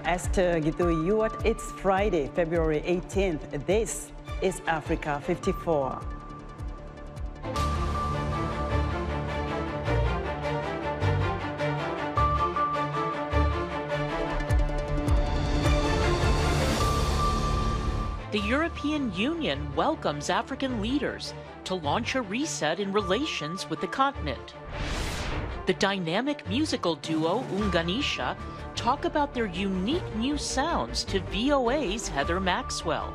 Esther Githu. It's Friday, February 18th. This is Africa 54. The European Union welcomes African leaders to launch a reset in relations with the continent. The dynamic musical duo Unganisha talk about their unique new sounds to VOA's Heather Maxwell.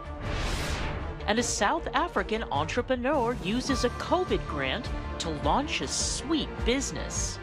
And a South African entrepreneur uses a COVID grant to launch a sweet business.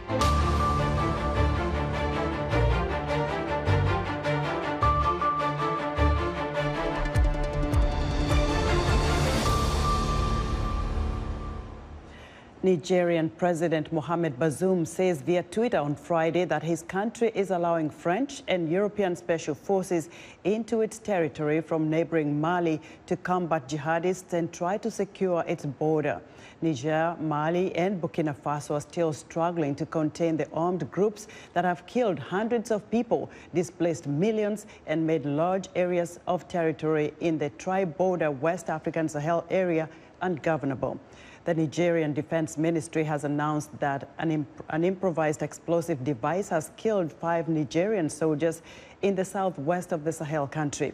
Nigerian President Mohamed Bazoum says via Twitter on Friday that his country is allowing French and European special forces into its territory from neighboring Mali to combat jihadists and try to secure its border. Niger, Mali and Burkina Faso are still struggling to contain the armed groups that have killed hundreds of people, displaced millions and made large areas of territory in the tri-border West African Sahel area ungovernable. The Nigerian Defense Ministry has announced that an improvised explosive device has killed 5 Nigerian soldiers in the southwest of the Sahel country.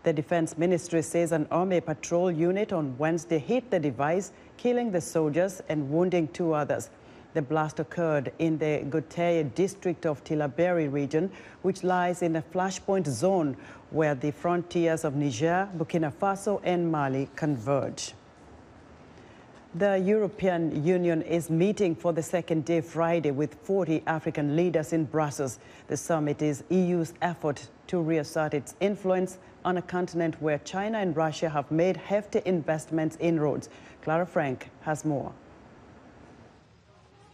The Defense Ministry says an army patrol unit on Wednesday hit the device, killing the soldiers and wounding 2 others. The blast occurred in the Goteye district of Tillaberi region, which lies in a flashpoint zone where the frontiers of Niger, Burkina Faso and Mali converge. The European Union is meeting for the second day Friday with 40 African leaders in Brussels. The summit is EU's effort to reassert its influence on a continent where China and Russia have made hefty investments inroads. Clara Frank has more.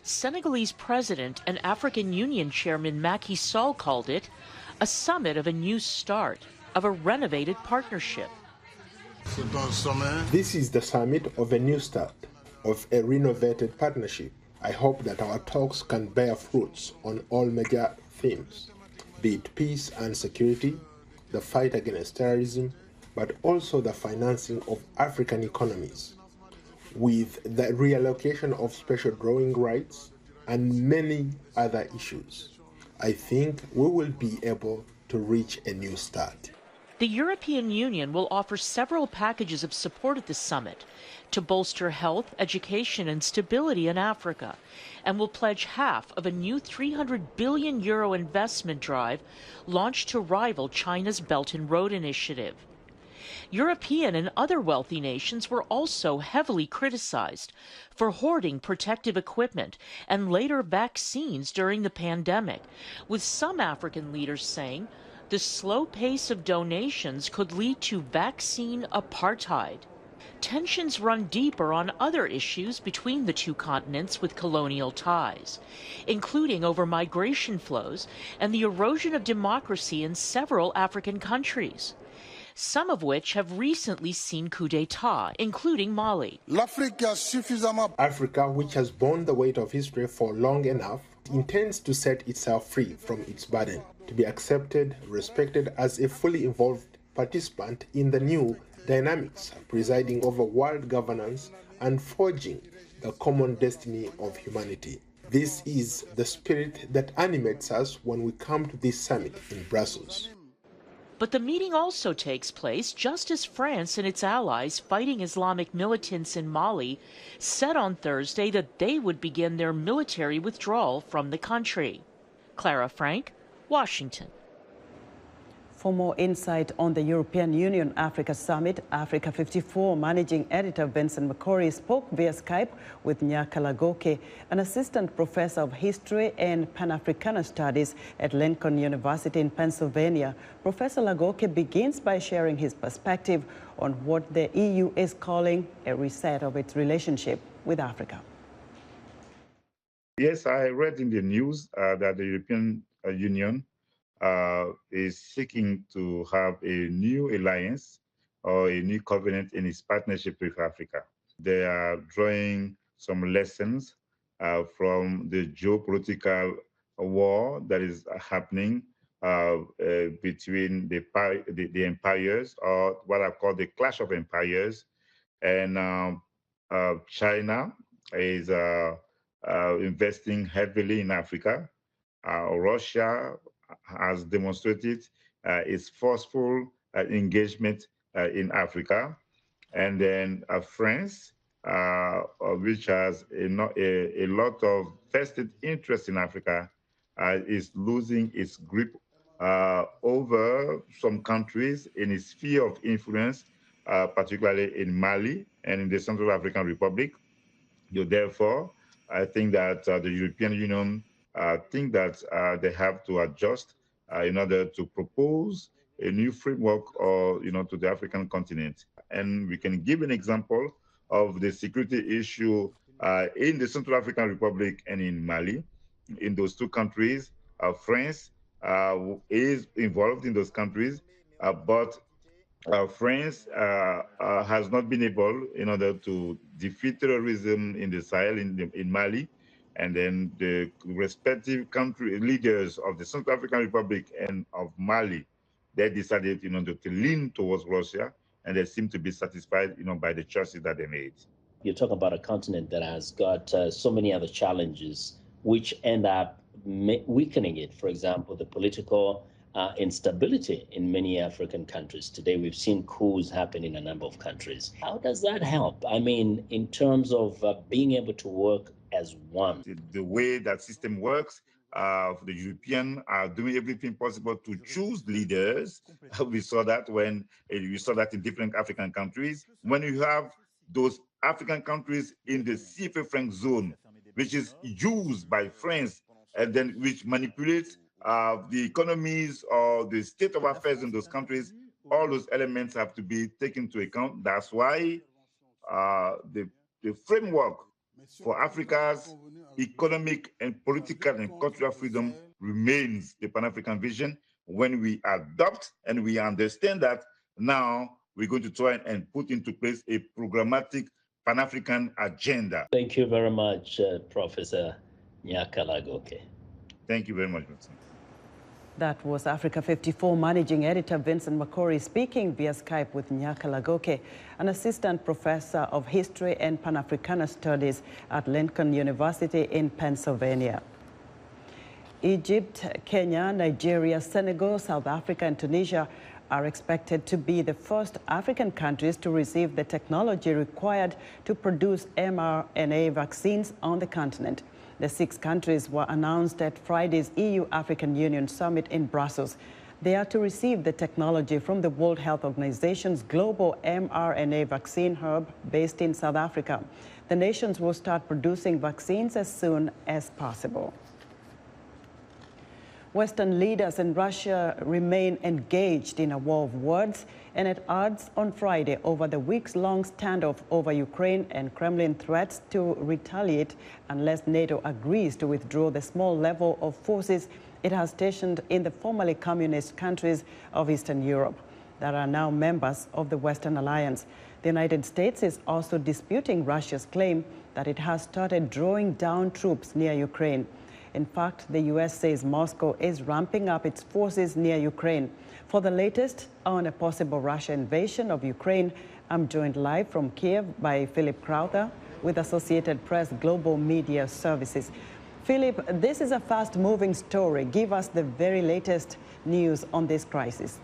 Senegalese President and African Union Chairman Macky Sall called it a summit of a new start, of a renovated partnership. This is the summit of a new start, of a renovated partnership. I hope that our talks can bear fruits on all major themes, be it peace and security, the fight against terrorism, but also the financing of African economies, with the reallocation of special drawing rights and many other issues. I think we will be able to reach a new start. The European Union will offer several packages of support at the summit to bolster health, education, and stability in Africa, and will pledge half of a new €300 billion investment drive launched to rival China's Belt and Road Initiative. European and other wealthy nations were also heavily criticized for hoarding protective equipment and later vaccines during the pandemic, with some African leaders saying the slow pace of donations could lead to vaccine apartheid. Tensions run deeper on other issues between the two continents with colonial ties, including over migration flows and the erosion of democracy in several African countries, some of which have recently seen coups d'etat, including Mali. Africa, which has borne the weight of history for long enough, intends to set itself free from its burden, to be accepted, respected as a fully involved participant in the new dynamics presiding over world governance and forging the common destiny of humanity. This is the spirit that animates us when we come to this summit in Brussels. But the meeting also takes place just as France and its allies fighting Islamic militants in Mali said on Thursday that they would begin their military withdrawal from the country. Clara Frank, Washington. For more insight on the European Union Africa Summit, Africa 54 Managing Editor Vincent McCory spoke via Skype with Nyaka Lagoke, an assistant professor of history and Pan-Africanist studies at Lincoln University in Pennsylvania. Professor Lagoke begins by sharing his perspective on what the EU is calling a reset of its relationship with Africa. Yes, I read in the news that the European Union is seeking to have a new alliance or a new covenant in its partnership with Africa. They are drawing some lessons from the geopolitical war that is happening between the empires, or what I call the clash of empires. And China is investing heavily in Africa. Russia has demonstrated its forceful engagement in Africa. And then France, which has a lot of vested interest in Africa, is losing its grip over some countries in its sphere of influence, particularly in Mali and in the Central African Republic. Therefore, I think that the European Union think that they have to adjust in order to propose a new framework, or to the African continent. And we can give an example of the security issue in the Central African Republic and in Mali. In those two countries, France is involved in those countries, but France has not been able, in order to defeat terrorism in the Sahel, in Mali, and then the respective country leaders of the Central African Republic and of Mali, they decided, to lean towards Russia, and they seem to be satisfied, by the choices that they made. You're talking about a continent that has got so many other challenges, which end up weakening it. For example, the political instability in many African countries. Today, we've seen coups happen in a number of countries. How does that help? I mean, in terms of being able to work as one. The way that system works, the Europeans are doing everything possible to choose leaders. We saw that in different African countries. When you have those African countries in the CFA franc zone, which is used by France, and then which manipulates the economies or the state of affairs in those countries, all those elements have to be taken into account. That's why the framework for Africa's economic and political and cultural freedom remains the Pan-African vision. When we adopt and we understand that, now we're going to try and put into place a programmatic Pan-African agenda. Thank you very much, Professor Nyakalagoke. Thank you very much, Vincent. That was Africa 54 Managing Editor Vincent Makori speaking via Skype with Nyakalagoke, an assistant professor of history and Pan-Africana studies at Lincoln University in Pennsylvania. Egypt, Kenya, Nigeria, Senegal, South Africa, and Tunisia are expected to be the first African countries to receive the technology required to produce mRNA vaccines on the continent. The 6 countries were announced at Friday's EU-African Union Summit in Brussels. They are to receive the technology from the World Health Organization's global mRNA vaccine hub based in South Africa. The nations will start producing vaccines as soon as possible. Western leaders in Russia remain engaged in a war of words and at odds on Friday over the weeks-long standoff over Ukraine and Kremlin threats to retaliate unless NATO agrees to withdraw the small level of forces it has stationed in the formerly communist countries of Eastern Europe that are now members of the Western Alliance. The United States is also disputing Russia's claim that it has started drawing down troops near Ukraine. In fact, the U.S. says Moscow is ramping up its forces near Ukraine. For the latest on a possible Russian invasion of Ukraine, I'm joined live from Kiev by Philip Crowther with Associated Press Global Media Services. Philip, this is a fast-moving story. Give us the very latest news on this crisis.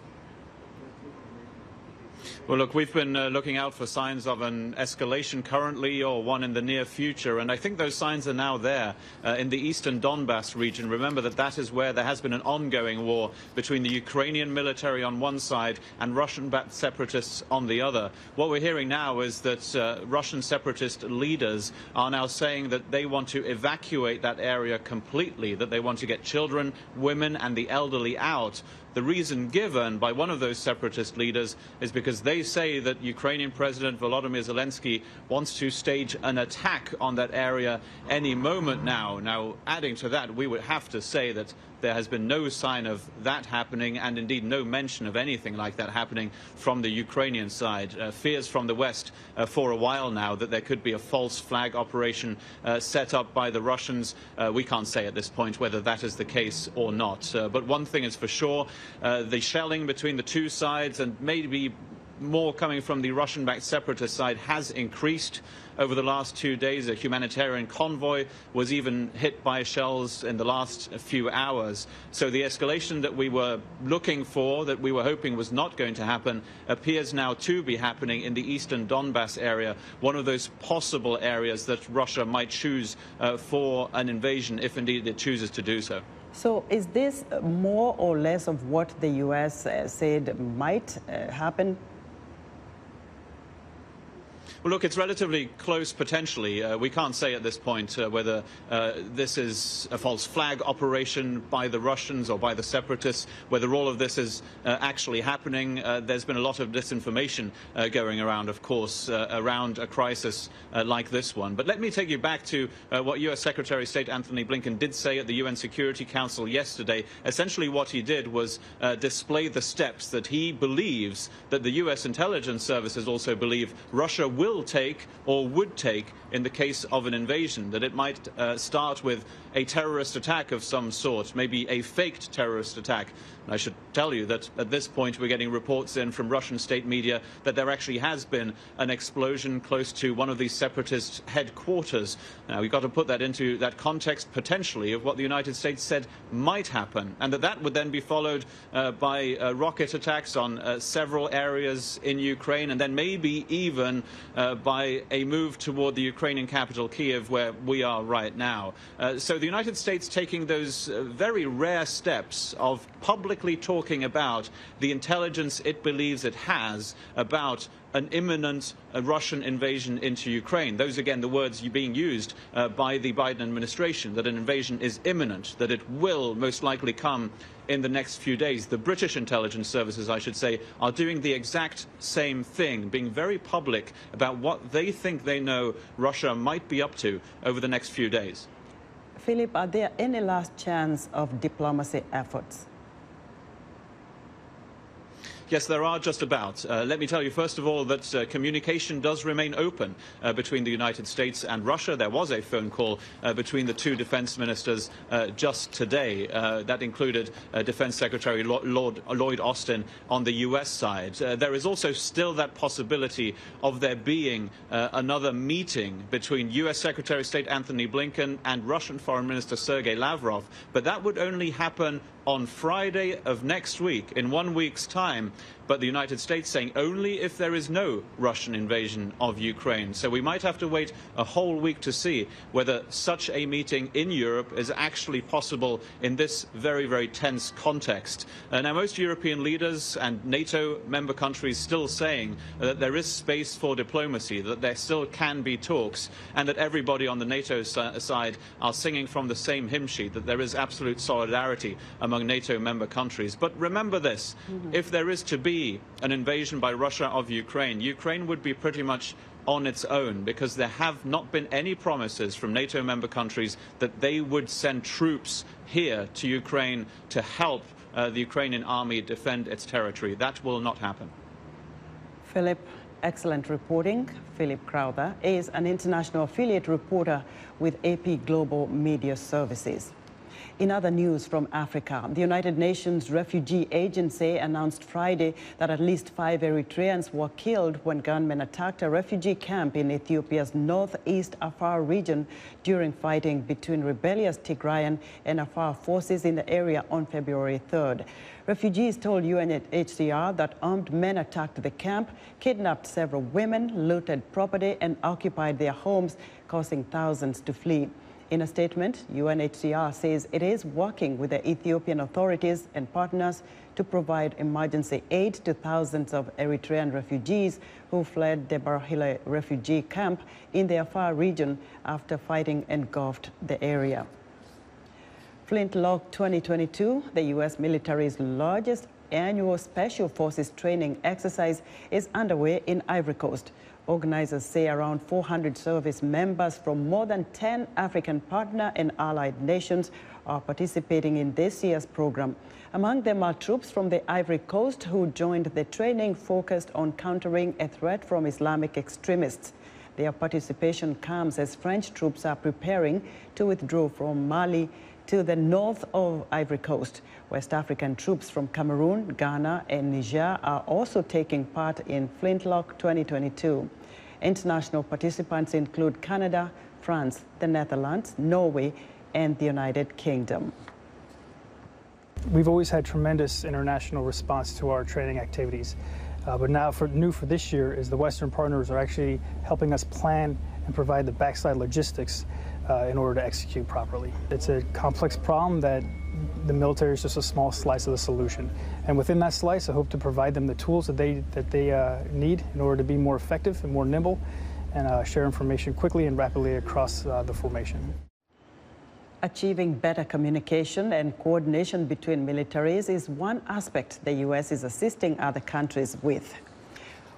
Well, look, we've been looking out for signs of an escalation currently or one in the near future, and I think those signs are now there in the eastern Donbass region. Remember that is where there has been an ongoing war between the Ukrainian military on one side and Russian-backed separatists on the other. What we're hearing now is that Russian separatist leaders are now saying that they want to evacuate that area completely, that they want to get children, women, and the elderly out. The reason given by one of those separatist leaders is because they say that Ukrainian President Volodymyr Zelensky wants to stage an attack on that area any moment now. Now, adding to that, we would have to say that there has been no sign of that happening, and indeed no mention of anything like that happening from the Ukrainian side. Fears from the West for a while now that there could be a false flag operation set up by the Russians. We can't say at this point whether that is the case or not. But one thing is for sure, the shelling between the two sides, and maybe more coming from the Russian-backed separatist side, has increased over the last 2 days. A humanitarian convoy was even hit by shells in the last few hours. So the escalation that we were looking for, that we were hoping was not going to happen, appears now to be happening in the eastern Donbass area, one of those possible areas that Russia might choose for an invasion, if indeed it chooses to do so. So is this more or less of what the U.S. said might happen? Well, look, it's relatively close potentially. We can't say at this point whether this is a false flag operation by the Russians or by the separatists, whether all of this is actually happening. There's been a lot of disinformation going around, of course, around a crisis like this one. But let me take you back to what U.S. Secretary of State Anthony Blinken did say at the UN Security Council yesterday. Essentially what he did was display the steps that he believes, that the U.S. intelligence services also believe, Russia will take or would take in the case of an invasion, that it might start with a terrorist attack of some sort, maybe a faked terrorist attack. And I should tell you that at this point we're getting reports in from Russian state media that there actually has been an explosion close to one of these separatist headquarters. Now we've got to put that into that context potentially of what the United States said might happen, and that would then be followed by rocket attacks on several areas in Ukraine, and then maybe even by a move toward the Ukrainian capital, Kiev, where we are right now. So the United States taking those very rare steps of publicly talking about the intelligence it believes it has about an imminent Russian invasion into Ukraine. Those, again, the words being used by the Biden administration, that an invasion is imminent, that it will most likely come in the next few days. The British intelligence services, I should say, are doing the exact same thing, being very public about what they think they know Russia might be up to over the next few days. Philip, are there any last chance of diplomacy efforts? Yes, there are just about. Let me tell you, first of all, that communication does remain open between the United States and Russia. There was a phone call between the two defense ministers just today. That included Defense Secretary Lloyd Austin on the U.S. side. There is also still that possibility of there being another meeting between U.S. Secretary of State Anthony Blinken and Russian Foreign Minister Sergei Lavrov. But that would only happen on Friday of next week, in 1 week's time. But the United States saying only if there is no Russian invasion of Ukraine. So we might have to wait a whole week to see whether such a meeting in Europe is actually possible in this very, very tense context. Now, most European leaders and NATO member countries still saying that there is space for diplomacy, that there still can be talks, and that everybody on the NATO side are singing from the same hymn sheet, that there is absolute solidarity among NATO member countries. But remember this, if there is to be an invasion by Russia of Ukraine, Ukraine would be pretty much on its own, because there have not been any promises from NATO member countries that they would send troops here to Ukraine to help the Ukrainian army defend its territory. That will not happen. Philip, excellent reporting. Philip Crowther is an international affiliate reporter with AP Global Media Services. In other news from Africa, the United Nations Refugee Agency announced Friday that at least 5 Eritreans were killed when gunmen attacked a refugee camp in Ethiopia's northeast Afar region during fighting between rebellious Tigrayan and Afar forces in the area on February 3rd. Refugees told UNHCR that armed men attacked the camp, kidnapped several women, looted property, and occupied their homes, causing thousands to flee. In a statement, UNHCR says it is working with the Ethiopian authorities and partners to provide emergency aid to thousands of Eritrean refugees who fled the Barhile refugee camp in the Afar region after fighting engulfed the area. Flintlock 2022, the U.S. military's largest annual Special Forces training exercise, is underway in Ivory Coast. Organizers say around 400 service members from more than 10 African partner and allied nations are participating in this year's program. Among them are troops from the Ivory Coast who joined the training focused on countering a threat from Islamic extremists. Their participation comes as French troops are preparing to withdraw from Mali to the north of Ivory Coast. West African troops from Cameroon, Ghana, and Niger are also taking part in Flintlock 2022. International participants include Canada, France, the Netherlands, Norway, and the United Kingdom. We've always had tremendous international response to our training activities. But now new for this year is the Western partners are actually helping us plan and provide the backside logistics in order to execute properly. It's a complex problem that the military is just a small slice of the solution. And within that slice, I hope to provide them the tools that they need in order to be more effective and more nimble and share information quickly and rapidly across the formation. Achieving better communication and coordination between militaries is one aspect the U.S. is assisting other countries with.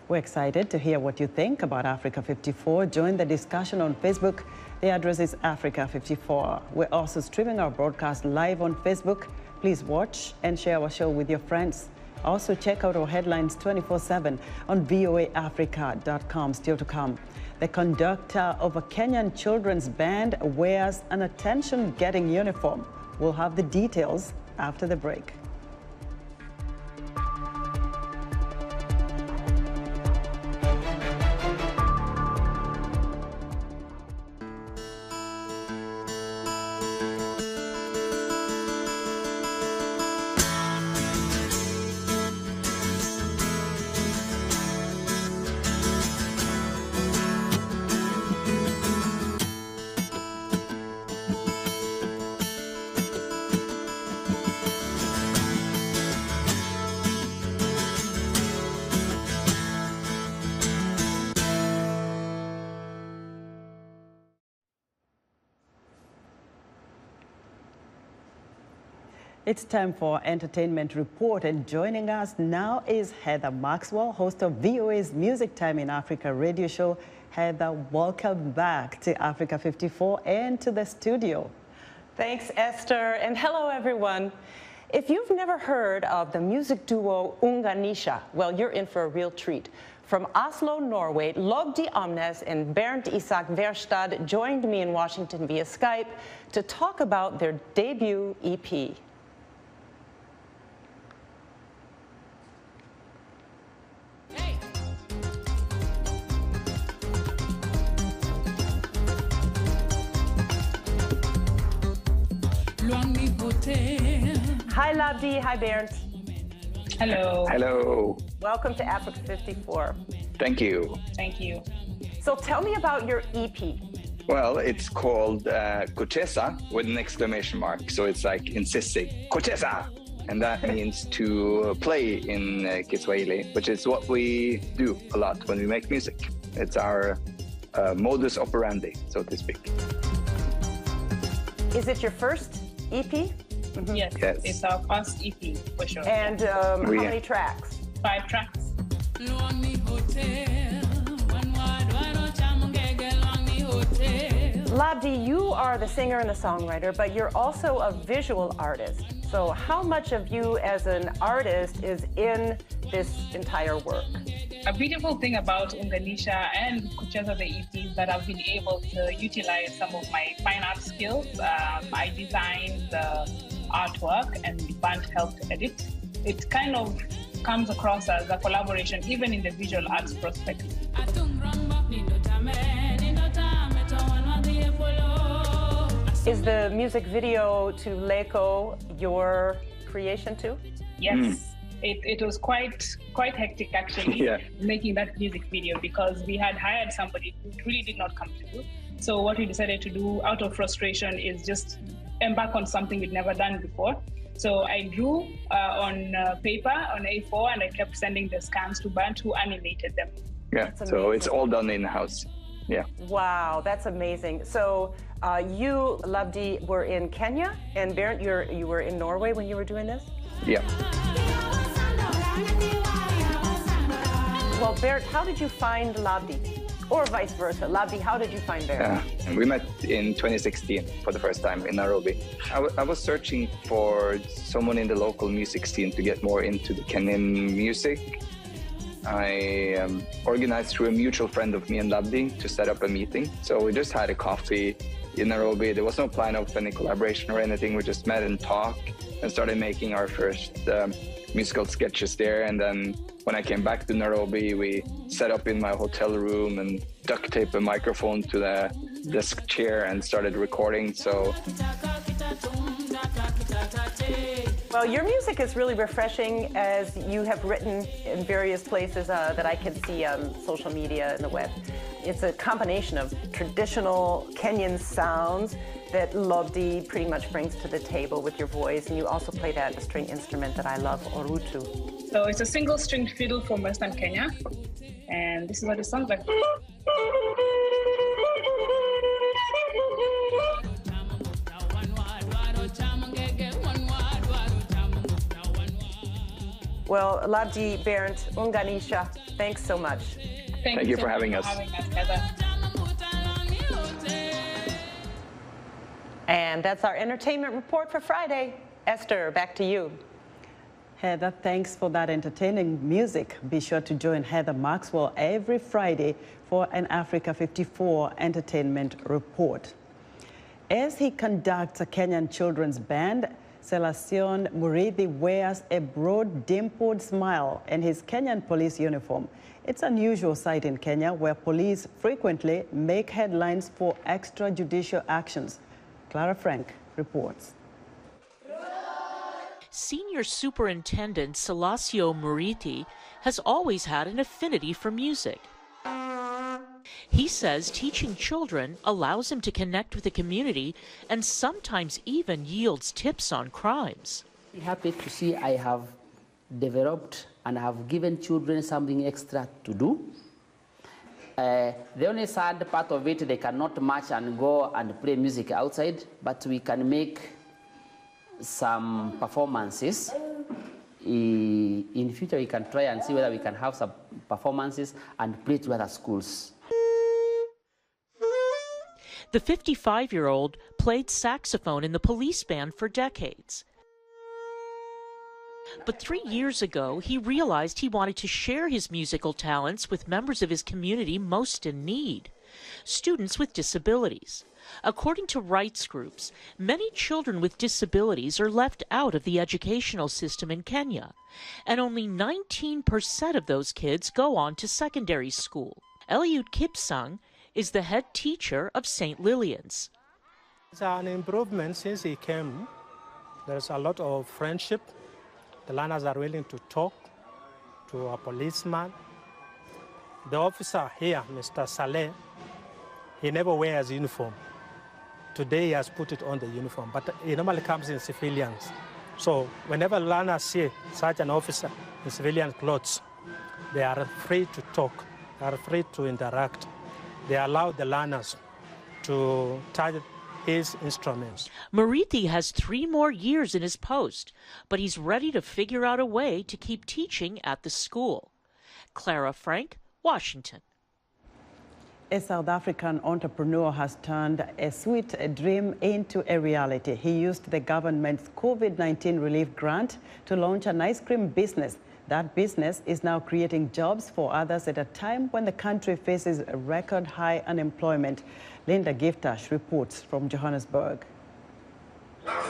We're excited to hear what you think about Africa 54. Join the discussion on Facebook. The address is Africa 54. We're also streaming our broadcast live on Facebook. Please watch and share our show with your friends. Also check out our headlines 24/7 on voaafrica.com. Still to come, the conductor of a Kenyan children's band wears an attention-getting uniform. We'll have the details after the break. It's time for Entertainment Report, and joining us now is Heather Maxwell, host of VOA's Music Time in Africa radio show. Heather, welcome back to Africa 54 and to the studio. Thanks, Esther, and hello, everyone. If you've never heard of the music duo Unganisha, well, you're in for a real treat. From Oslo, Norway, Lobdi Amnes and Bernd Isak Verstad joined me in Washington via Skype to talk about their debut EP. Hi, Lobdi. Hi, Bernd. Hello. Hello. Welcome to Africa 54. Thank you. Thank you. So tell me about your EP. Well, it's called Kutesa with an exclamation mark. So it's like insisting, Kutesa! And that means to play in Kiswahili, which is what we do a lot when we make music. It's our modus operandi, so to speak. Is it your first EP? Mm-hmm. Yes, it's our first EP for sure. And how many tracks? 5 tracks. Lobdi, you are the singer and the songwriter, but you're also a visual artist. So how much of you as an artist is in this entire work? A beautiful thing about Unganisha and Kucheza the EP is that I've been able to utilize some of my fine art skills. I designed the artwork and the band helped edit. It kind of comes across as a collaboration, even in the visual arts perspective. Is the music video to Leko your creation too? Yes. It was quite hectic actually, making that music video, because we had hired somebody who really did not come through. So what we decided to do out of frustration is just embark on something we'd never done before. So I drew on paper, on A4, and I kept sending the scans to Bernd, who animated them. Yeah, so it's all done in-house. Yeah. Wow, that's amazing. So you, Lobdi, were in Kenya, and Bernd, you were in Norway when you were doing this? Yeah. Well, Bernd, how did you find Lobdi? or vice versa? Labdi, how did you find Barrett? We met in 2016 for the first time in Nairobi. I was searching for someone in the local music scene to get more into the Kenyan music. I organized through a mutual friend of me and Labdi to set up a meeting. So we just had a coffee in Nairobi. There was no plan of any collaboration or anything. We just met and talked and started making our first musical sketches there. And then when I came back to Nairobi, we set up in my hotel room and duct taped a microphone to the desk chair and started recording. So. Well, your music is really refreshing, as you have written in various places that I can see on social media and the web. It's a combination of traditional Kenyan sounds that Labdi pretty much brings to the table with your voice, and you also play that string instrument that I love, orutu. So it's a single stringed fiddle from Western Kenya, and this is what it sounds like. Well, Labdi, Barrett, Unganisha, thanks so much. Thank you for having us. Heather. And that's our entertainment report for Friday. Esther, back to you. Heather, thanks for that entertaining music. Be sure to join Heather Maxwell every Friday for an Africa 54 entertainment report. As he conducts a Kenyan children's band, Celestion Murithi wears a broad, dimpled smile in his Kenyan police uniform. It's an unusual sight in Kenya, where police frequently make headlines for extrajudicial actions. Clara Frank reports. Senior Superintendent Celestion Murithi has always had an affinity for music. He says teaching children allows him to connect with the community and sometimes even yields tips on crimes. I'm happy to see I have developed and have given children something extra to do. The only sad part of it, they cannot march and go and play music outside, but we can make some performances. In future, we can try and see whether we can have some performances and play to other schools. The 55-year-old played saxophone in the police band for decades. But 3 years ago, he realized he wanted to share his musical talents with members of his community most in need, students with disabilities. According to rights groups, many children with disabilities are left out of the educational system in Kenya, and only 19% of those kids go on to secondary school. Eliud Kipsang is the head teacher of St. Lillian's. It's an improvement since he came. There's a lot of friendship. The learners are willing to talk to a policeman. The officer here, Mr. Saleh, he never wears uniform. Today he has put it on the uniform, but he normally comes in civilians. So whenever learners see such an officer in civilian clothes, they are free to talk, they are free to interact. They allow the learners to touch his instruments. Murithi has 3 more years in his post, but he's ready to figure out a way to keep teaching at the school. Clara Frank, Washington. A South African entrepreneur has turned a sweet dream into a reality. He used the government's COVID-19 relief grant to launch an ice cream business. That business is now creating jobs for others at a time when the country faces record high unemployment. Linda Giftash reports from Johannesburg.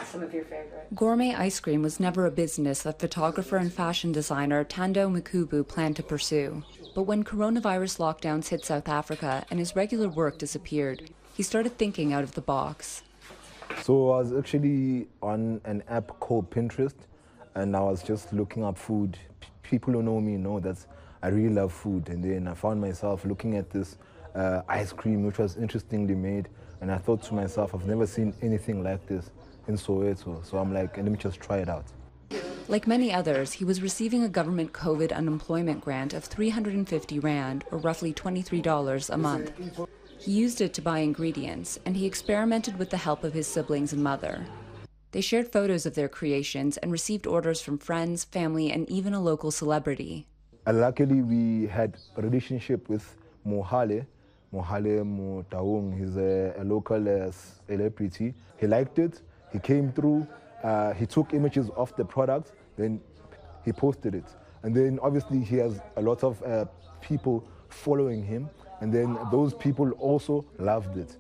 Some of your favorite. Gourmet ice cream was never a business that photographer and fashion designer Tando Mkubu planned to pursue. But when coronavirus lockdowns hit South Africa and his regular work disappeared, he started thinking out of the box. So I was actually on an app called Pinterest, and I was just looking up food. People who know me know that I really love food. And then I found myself looking at this ice cream, which was interestingly made. And I thought to myself, I've never seen anything like this in Soweto. So I'm like, let me just try it out. Like many others, he was receiving a government COVID unemployment grant of 350 Rand, or roughly $23 a month. He used it to buy ingredients, and he experimented with the help of his siblings and mother. They shared photos of their creations and received orders from friends, family, and even a local celebrity. Luckily, we had a relationship with Mohale, Mohale Mutaung. He's a local celebrity. He liked it. He came through. He took images of the product. Then he posted it. And then obviously he has a lot of people following him. And then those people also loved it.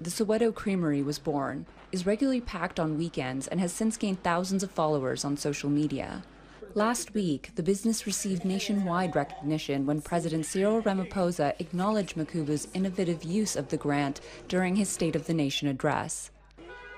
The Soweto Creamery was born, is regularly packed on weekends, and has since gained thousands of followers on social media. Last week, the business received nationwide recognition when President Cyril Ramaphosa acknowledged Makubu's innovative use of the grant during his State of the Nation address.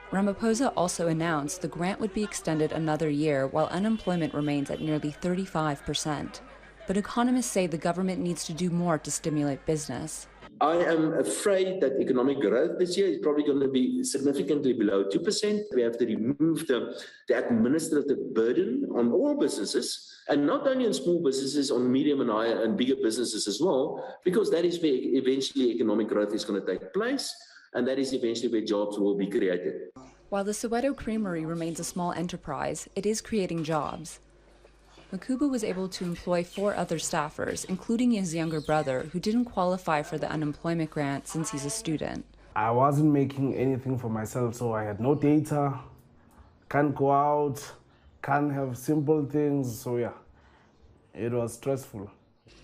Ramaphosa also announced the grant would be extended another year while unemployment remains at nearly 35%. But economists say the government needs to do more to stimulate business. I am afraid that economic growth this year is probably going to be significantly below 2%. We have to remove the administrative burden on all businesses, and not only on small businesses, on medium and higher and bigger businesses as well, because that is where eventually economic growth is going to take place, and that is eventually where jobs will be created. While the Soweto Creamery remains a small enterprise, it is creating jobs. Makubu was able to employ 4 other staffers, including his younger brother, who didn't qualify for the unemployment grant since he's a student. I wasn't making anything for myself, so I had no data, can't go out, can't have simple things, so yeah, it was stressful.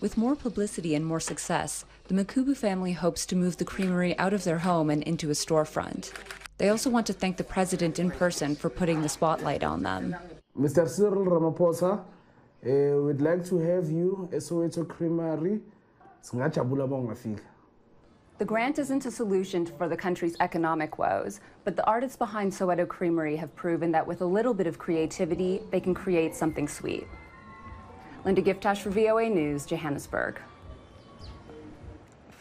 With more publicity and more success, the Makubu family hopes to move the creamery out of their home and into a storefront. They also want to thank the president in person for putting the spotlight on them. Mr. Cyril Ramaphosa, we'd like to have you at Soweto Creamery. The grant isn't a solution for the country's economic woes, but the artists behind Soweto Creamery have proven that with a little bit of creativity, they can create something sweet. Linda Giftash for VOA News, Johannesburg.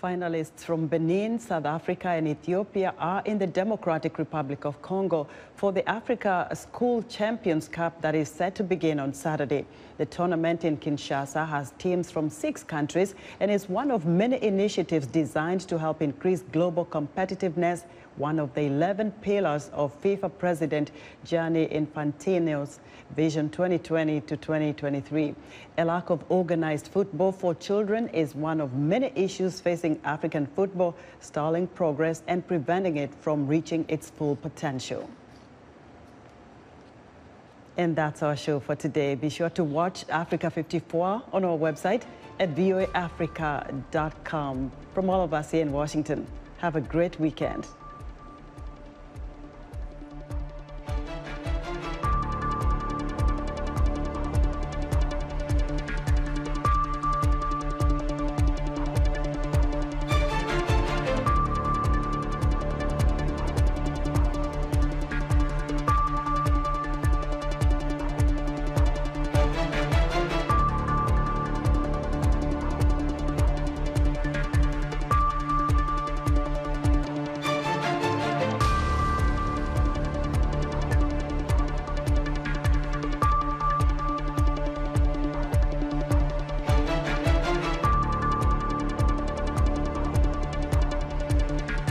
Finalists from Benin, South Africa and Ethiopia are in the Democratic Republic of Congo for the Africa School Champions Cup that is set to begin on Saturday. The tournament in Kinshasa has teams from 6 countries and is one of many initiatives designed to help increase global competitiveness, one of the 11 pillars of FIFA President Gianni Infantino's Vision 2020 to 2023. A lack of organized football for children is one of many issues facing African football, stalling progress and preventing it from reaching its full potential. And that's our show for today. Be sure to watch Africa 54 on our website at voaafrica.com. From all of us here in Washington, have a great weekend.